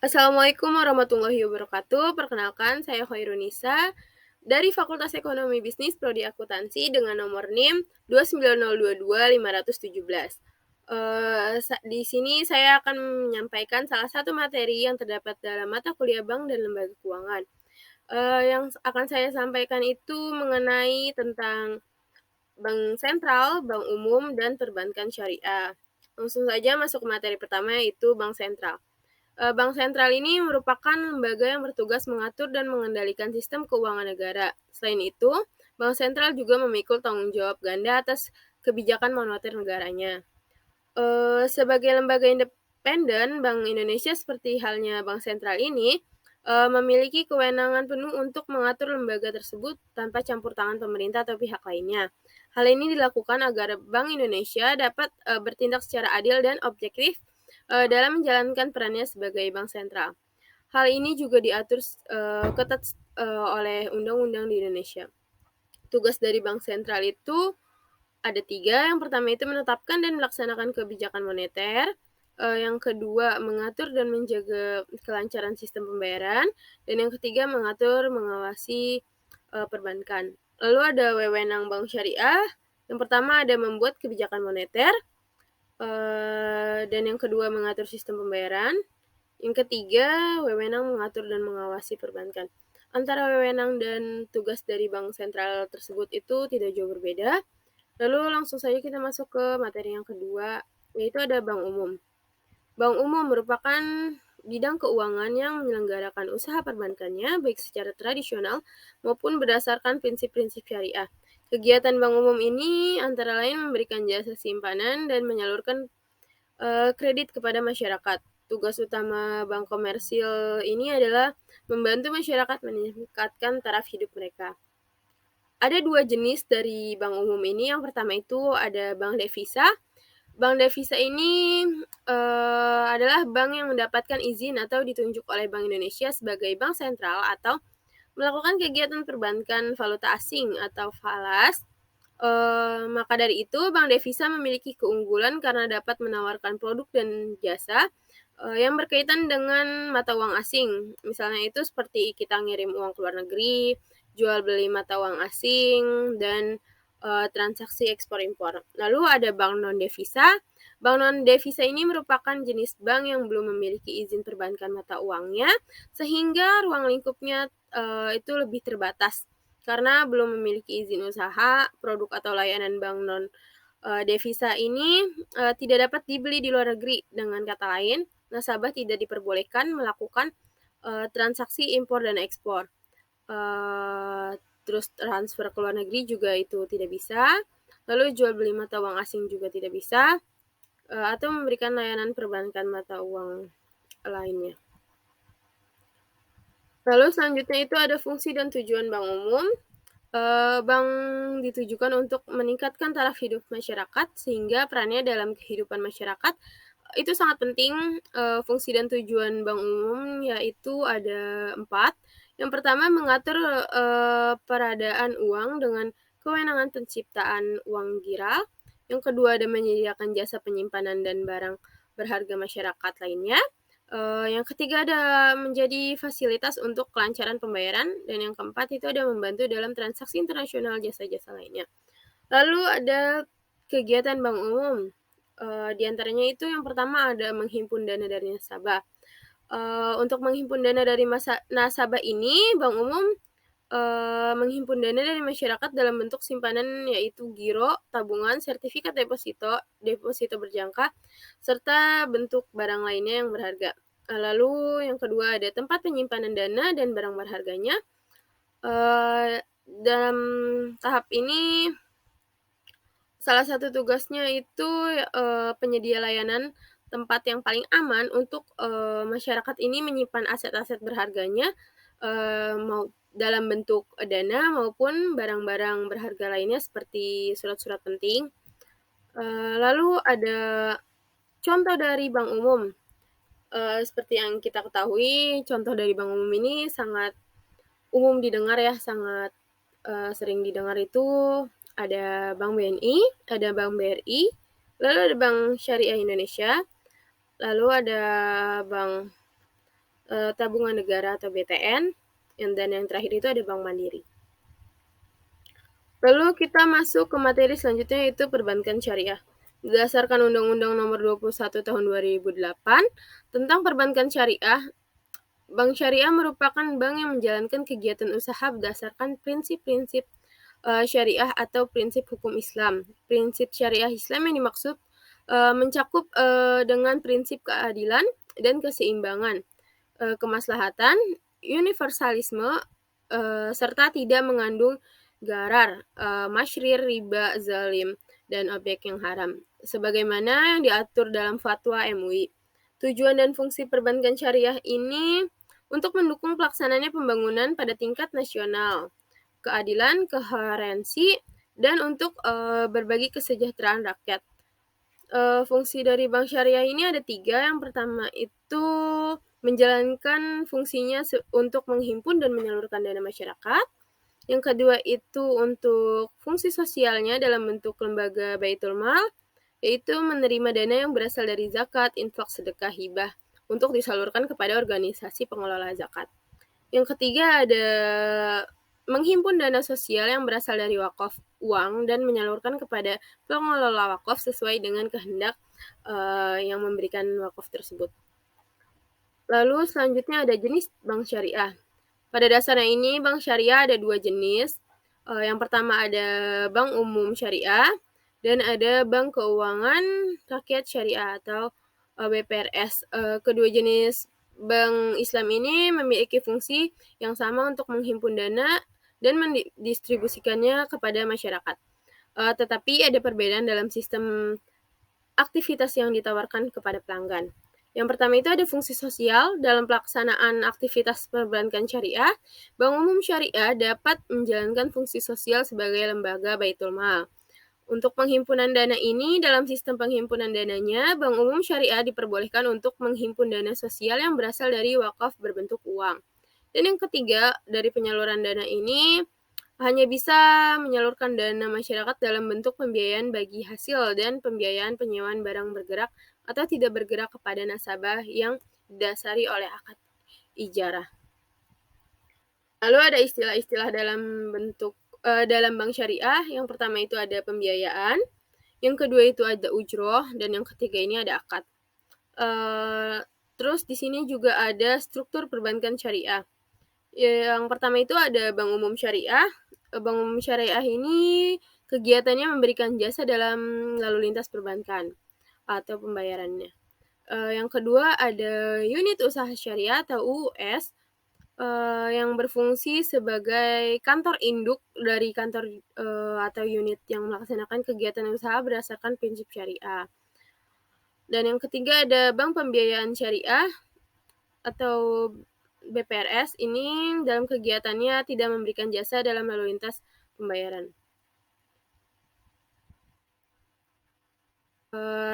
Assalamualaikum warahmatullahi wabarakatuh. Perkenalkan, saya Khairunisa dari Fakultas Ekonomi Bisnis Prodi Akuntansi dengan nomor NIM 29022-517. Di sini saya akan menyampaikan salah satu materi yang terdapat dalam mata kuliah bank dan lembaga keuangan. Yang akan saya sampaikan itu mengenai tentang bank sentral, bank umum, dan perbankan syariah. Langsung saja masuk ke materi pertama, yaitu bank sentral. Bank sentral ini merupakan lembaga yang bertugas mengatur dan mengendalikan sistem keuangan negara. Selain itu, bank sentral juga memikul tanggung jawab ganda atas kebijakan moneter negaranya. Sebagai lembaga independen, Bank Indonesia seperti halnya bank sentral ini memiliki kewenangan penuh untuk mengatur lembaga tersebut tanpa campur tangan pemerintah atau pihak lainnya. Hal ini dilakukan agar Bank Indonesia dapat bertindak secara adil dan objektif dalam menjalankan perannya sebagai bank sentral. Hal ini juga diatur ketat oleh undang-undang di Indonesia. Tugas dari bank sentral itu ada tiga. Yang pertama itu menetapkan dan melaksanakan kebijakan moneter. Yang kedua, mengatur dan menjaga kelancaran sistem pembayaran. Dan yang ketiga, mengatur, mengawasi perbankan. Lalu ada wewenang bank syariah. Yang pertama ada membuat kebijakan moneter. Dan yang kedua, mengatur sistem pembayaran. Yang ketiga, wewenang mengatur dan mengawasi perbankan. Antara wewenang dan tugas dari bank sentral tersebut itu tidak jauh berbeda. Lalu langsung saja kita masuk ke materi yang kedua, yaitu ada bank umum. Bank umum merupakan bidang keuangan yang menyelenggarakan usaha perbankannya baik secara tradisional maupun berdasarkan prinsip-prinsip syariah. Kegiatan bank umum ini antara lain memberikan jasa simpanan dan menyalurkan kredit kepada masyarakat. Tugas utama bank komersil ini adalah membantu masyarakat meningkatkan taraf hidup mereka. Ada dua jenis dari bank umum ini. Yang pertama itu ada bank devisa. Bank devisa ini adalah bank yang mendapatkan izin atau ditunjuk oleh Bank Indonesia sebagai bank sentral atau melakukan kegiatan perbankan valuta asing atau falas. Maka dari itu, bank devisa memiliki keunggulan karena dapat menawarkan produk dan jasa yang berkaitan dengan mata uang asing. Misalnya itu seperti kita ngirim uang ke luar negeri, jual beli mata uang asing, dan transaksi ekspor impor. Lalu ada bank non devisa. Bank non devisa ini merupakan jenis bank yang belum memiliki izin perbankan mata uangnya, sehingga ruang lingkupnya itu lebih terbatas karena belum memiliki izin usaha. Produk atau layanan bank non devisa ini tidak dapat dibeli di luar negeri. Dengan kata lain, nasabah tidak diperbolehkan melakukan transaksi impor dan ekspor. Terus transfer ke luar negeri juga itu tidak bisa. Lalu jual beli mata uang asing juga tidak bisa. Atau memberikan layanan perbankan mata uang lainnya. Lalu selanjutnya itu ada fungsi dan tujuan bank umum. Bank ditujukan untuk meningkatkan taraf hidup masyarakat sehingga perannya dalam kehidupan masyarakat itu sangat penting. Fungsi dan tujuan bank umum yaitu ada 4. Yang pertama mengatur peradaan uang dengan kewenangan penciptaan uang giral. Yang kedua ada menyediakan jasa penyimpanan dan barang berharga masyarakat lainnya. Yang ketiga ada menjadi fasilitas untuk kelancaran pembayaran, dan yang keempat itu ada membantu dalam transaksi internasional jasa-jasa lainnya. Lalu ada kegiatan bank umum. Di antaranya itu yang pertama ada menghimpun dana dari nasabah. Untuk menghimpun dana dari nasabah ini, bank umum menghimpun dana dari masyarakat dalam bentuk simpanan yaitu giro, tabungan, sertifikat deposito, deposito berjangka, serta bentuk barang lainnya yang berharga. Lalu yang kedua ada tempat penyimpanan dana dan barang berharganya. Dalam tahap ini salah satu tugasnya itu penyedia layanan tempat yang paling aman untuk masyarakat ini menyimpan aset-aset berharganya, mau dalam bentuk dana maupun barang-barang berharga lainnya seperti surat-surat penting. Lalu ada contoh dari bank umum. Seperti yang kita ketahui, contoh dari bank umum ini sangat umum didengar ya, sangat sering didengar itu ada Bank BNI, ada Bank BRI, lalu ada Bank Syariah Indonesia, lalu ada Bank tabungan negara atau BTN, dan yang terakhir itu ada Bank Mandiri. Lalu kita masuk ke materi selanjutnya, yaitu perbankan syariah. Berdasarkan Undang-Undang Nomor 21 Tahun 2008 tentang perbankan syariah, bank syariah merupakan bank yang menjalankan kegiatan usaha berdasarkan prinsip-prinsip syariah atau prinsip hukum Islam. Prinsip syariah Islam yang dimaksud mencakup dengan prinsip keadilan dan keseimbangan, kemaslahatan, universalisme, serta tidak mengandung garar, masyrir, riba, zalim, dan objek yang haram, sebagaimana yang diatur dalam fatwa MUI. Tujuan dan fungsi perbankan syariah ini untuk mendukung pelaksanaannya pembangunan pada tingkat nasional, keadilan, koherensi, dan untuk berbagi kesejahteraan rakyat. Fungsi dari bank syariah ini ada 3. Yang pertama itu menjalankan fungsinya untuk menghimpun dan menyalurkan dana masyarakat. Yang kedua itu untuk fungsi sosialnya dalam bentuk lembaga Baitul Mal, yaitu menerima dana yang berasal dari zakat, infak, sedekah, hibah untuk disalurkan kepada organisasi pengelola zakat. Yang ketiga ada menghimpun dana sosial yang berasal dari wakaf uang dan menyalurkan kepada pengelola wakaf sesuai dengan kehendak yang memberikan wakaf tersebut. Lalu selanjutnya ada jenis bank syariah. Pada dasarnya ini bank syariah ada 2 jenis. Yang pertama ada bank umum syariah dan ada bank keuangan rakyat syariah atau BPRS. Kedua jenis bank Islam ini memiliki fungsi yang sama untuk menghimpun dana dan mendistribusikannya kepada masyarakat. Tetapi ada perbedaan dalam sistem aktivitas yang ditawarkan kepada pelanggan. Yang pertama itu ada fungsi sosial. Dalam pelaksanaan aktivitas perbankan syariah, Bank Umum Syariah dapat menjalankan fungsi sosial sebagai lembaga Baitul Mal. Untuk penghimpunan dana ini, dalam sistem penghimpunan dananya, Bank Umum Syariah diperbolehkan untuk menghimpun dana sosial yang berasal dari wakaf berbentuk uang. Dan yang ketiga, dari penyaluran dana ini hanya bisa menyalurkan dana masyarakat dalam bentuk pembiayaan bagi hasil dan pembiayaan penyewaan barang bergerak atau tidak bergerak kepada nasabah yang didasari oleh akad ijarah. Lalu ada istilah-istilah dalam bank syariah. Yang pertama itu ada pembiayaan, yang kedua itu ada ujroh, dan yang ketiga ini ada akad. Terus di sini juga ada struktur perbankan syariah. Yang pertama itu ada Bank Umum Syariah. Bank Umum Syariah ini kegiatannya memberikan jasa dalam lalu lintas perbankan atau pembayarannya. Yang kedua ada Unit Usaha Syariah atau UUS, yang berfungsi sebagai kantor induk dari kantor atau unit yang melaksanakan kegiatan usaha berdasarkan prinsip syariah. Dan yang ketiga ada Bank Pembiayaan Syariah atau BPRS. Ini dalam kegiatannya tidak memberikan jasa dalam lalu lintas pembayaran.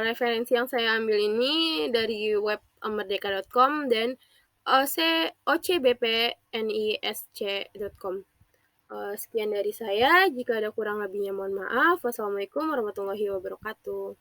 Referensi yang saya ambil ini dari web merdeka.com dan ocbpnisc.com. Sekian dari saya. Jika ada kurang lebihnya mohon maaf. Wassalamualaikum warahmatullahi wabarakatuh.